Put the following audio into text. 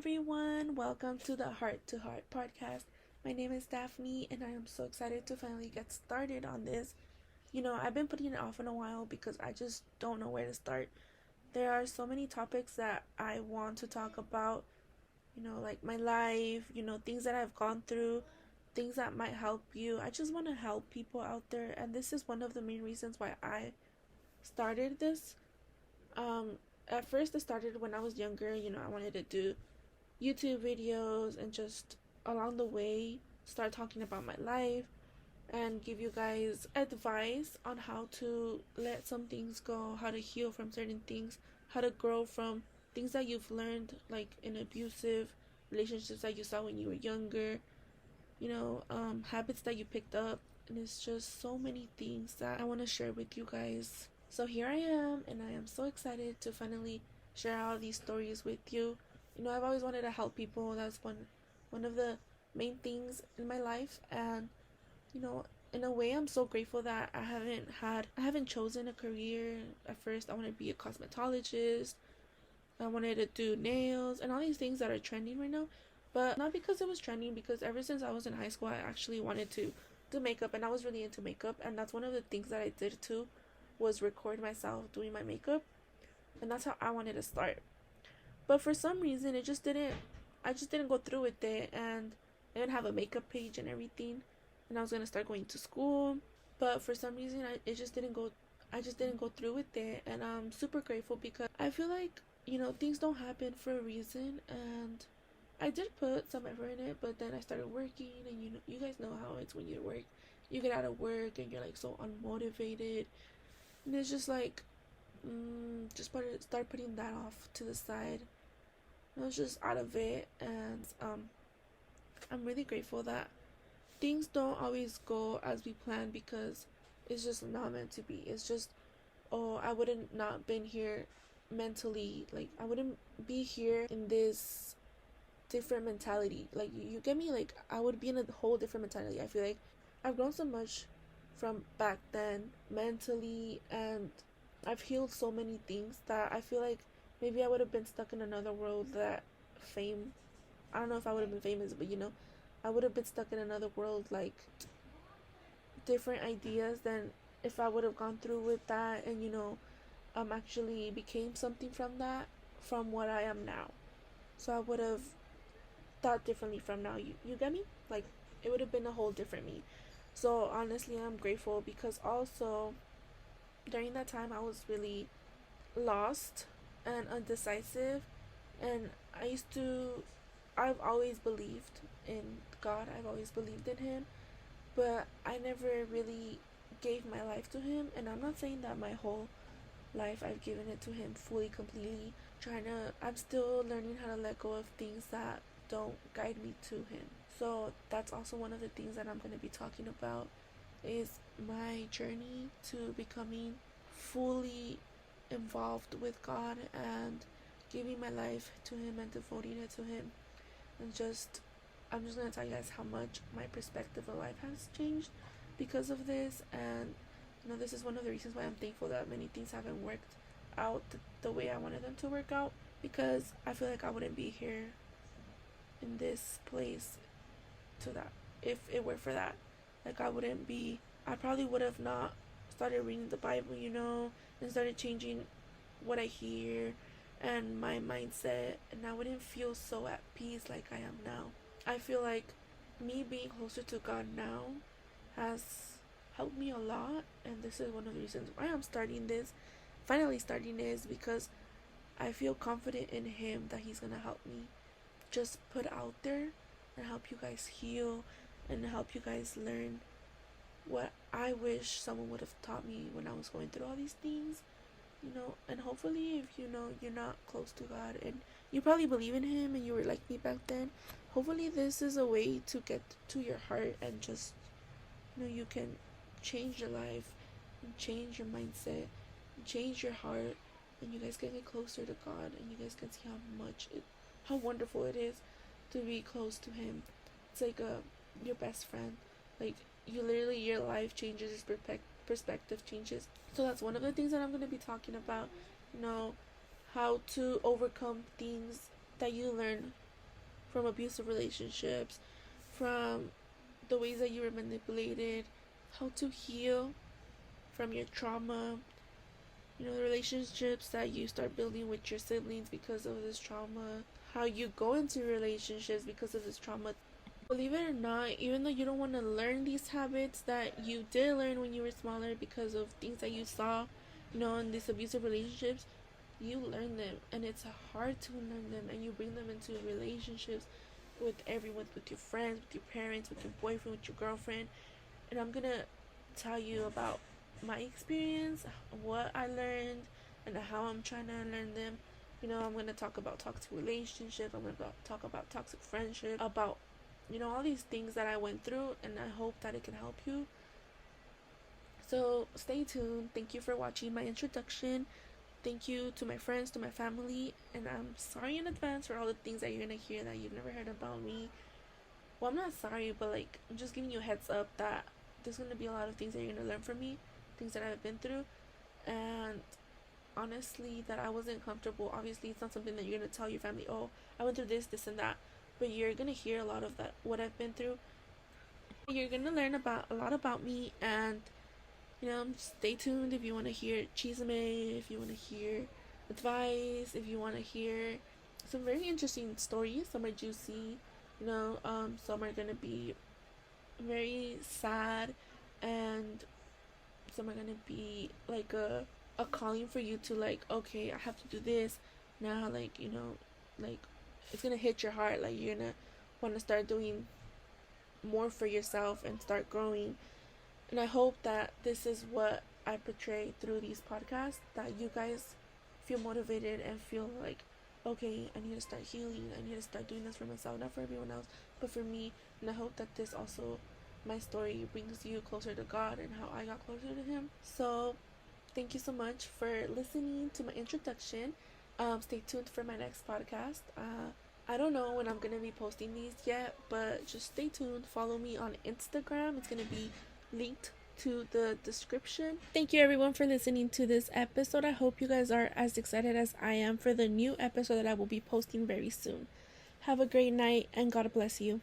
everyone. Welcome to the Heart to Heart podcast. My name is Daphne, and I am so excited to finally get started on this. I've been putting it off in a while because I just don't know where to start. There are so many topics that I want to talk about, like my life, things that I've gone through, things that might help you. I just want to help people out there, and this is one of the main reasons why I started this. Um, at first, it started when I was younger. I wanted to do YouTube videos and just along the way start talking about my life and give you guys advice on how to let some things go, how to heal from certain things, how to grow from things that you've learned, like in abusive relationships that you saw when you were younger, habits that you picked up. And it's just so many things that I want to share with you guys. So here I am, and I am so excited to finally share all these stories with you. I've always wanted to help people. That's one of the main things in my life, and in a way, I'm so grateful that I haven't chosen a career. At first, I wanted to be a cosmetologist. I wanted to do nails and all these things that are trending right now, but not because it was trending. Because ever since I was in high school, I actually wanted to do makeup, and I was really into makeup, and that's one of the things that I did too, was record myself doing my makeup, and that's how I wanted to start. But for some reason, I just didn't go through with it, and I didn't have a makeup page and everything, and I was gonna start going to school, but for some reason, I just didn't go through with it, and I'm super grateful because I feel like things don't happen for a reason, and I did put some effort in it, but then I started working, and you guys know how it's when you work. You get out of work and you're like so unmotivated, and it's just like, start putting that off to the side. I was just out of it, and I'm really grateful that things don't always go as we plan, because it's just not meant to be. It's just, oh, I wouldn't not been here mentally. Like, I wouldn't be here in this different mentality. Like, you get me? Like, I would be in a whole different mentality. I feel like I've grown so much from back then mentally, and I've healed so many things that I feel like maybe I would have been stuck in another world that fame. I don't know if I would have been famous, but I would have been stuck in another world, like different ideas than if I would have gone through with that, and actually became something from that, from what I am now. So I would have thought differently from now. You get me? Like, it would have been a whole different me. So honestly, I'm grateful, because also during that time I was really lost and undecisive, and I've always believed in God. I've always believed in him, but I never really gave my life to him. And I'm not saying that my whole life I've given it to him fully, completely. I'm still learning how to let go of things that don't guide me to him. So that's also one of the things that I'm going to be talking about, is my journey to becoming fully involved with God, and giving my life to him and devoting it to him. And I'm just gonna tell you guys how much my perspective of life has changed because of this. And this is one of the reasons why I'm thankful that many things haven't worked out the way I wanted them to work out, because I feel like I wouldn't be here in this place to that if it were for that. Like, I probably would have not started reading the Bible, and started changing what I hear and my mindset, and I wouldn't feel so at peace like I am now. I feel like me being closer to God now has helped me a lot, and this is one of the reasons why I'm finally starting this, because I feel confident in him that he's gonna help me just put out there and help you guys heal, and help you guys learn what I wish someone would have taught me when I was going through all these things. And hopefully, if you're not close to God, and you probably believe in him and you were like me back then, hopefully this is a way to get to your heart, and just you can change your life, and change your mindset, and change your heart, and you guys can get closer to God, and you guys can see how wonderful it is to be close to him. It's like your best friend. Like, your life changes, your perspective changes. So that's one of the things that I'm going to be talking about. How to overcome things that you learn from abusive relationships, from the ways that you were manipulated, how to heal from your trauma, the relationships that you start building with your siblings because of this trauma, how you go into relationships because of this trauma. Believe it or not, even though you don't want to learn these habits that you did learn when you were smaller because of things that you saw, in these abusive relationships, you learn them, and it's hard to learn them, and you bring them into relationships with everyone, with your friends, with your parents, with your boyfriend, with your girlfriend. And I'm gonna tell you about my experience, what I learned, and how I'm trying to unlearn them. I'm gonna talk about toxic relationships. I'm gonna talk about toxic friendship, about all these things that I went through, and I hope that it can help you. So stay tuned. Thank you for watching my introduction. Thank you to my friends, to my family, and I'm sorry in advance for all the things that you're gonna hear that you've never heard about me. Well, I'm not sorry, but I'm just giving you a heads up that there's gonna be a lot of things that you're gonna learn from me, things that I've been through, and honestly, that I wasn't comfortable. Obviously, it's not something that you're gonna tell your family, oh, I went through this, this, and that, but you're gonna hear a lot of that, what I've been through. You're gonna learn about a lot about me, and stay tuned if you want to hear chisme, if you want to hear advice, if you want to hear some very interesting stories. Some are juicy, some are gonna be very sad, and some are gonna be like a calling for you to, like, okay, I have to do this now, like, like it's gonna hit your heart, like you're gonna want to start doing more for yourself and start growing. And I hope that this is what I portray through these podcasts, that you guys feel motivated and feel like, okay, I need to start healing. I need to start doing this for myself, not for everyone else, but for me. And I hope that this also, my story, brings you closer to God and how I got closer to Him. So thank you so much for listening to my introduction. Stay tuned for my next podcast. I don't know when I'm going to be posting these yet, but just stay tuned. Follow me on Instagram. It's going to be linked to the description. Thank you everyone for listening to this episode. I hope you guys are as excited as I am for the new episode that I will be posting very soon. Have a great night, and God bless you.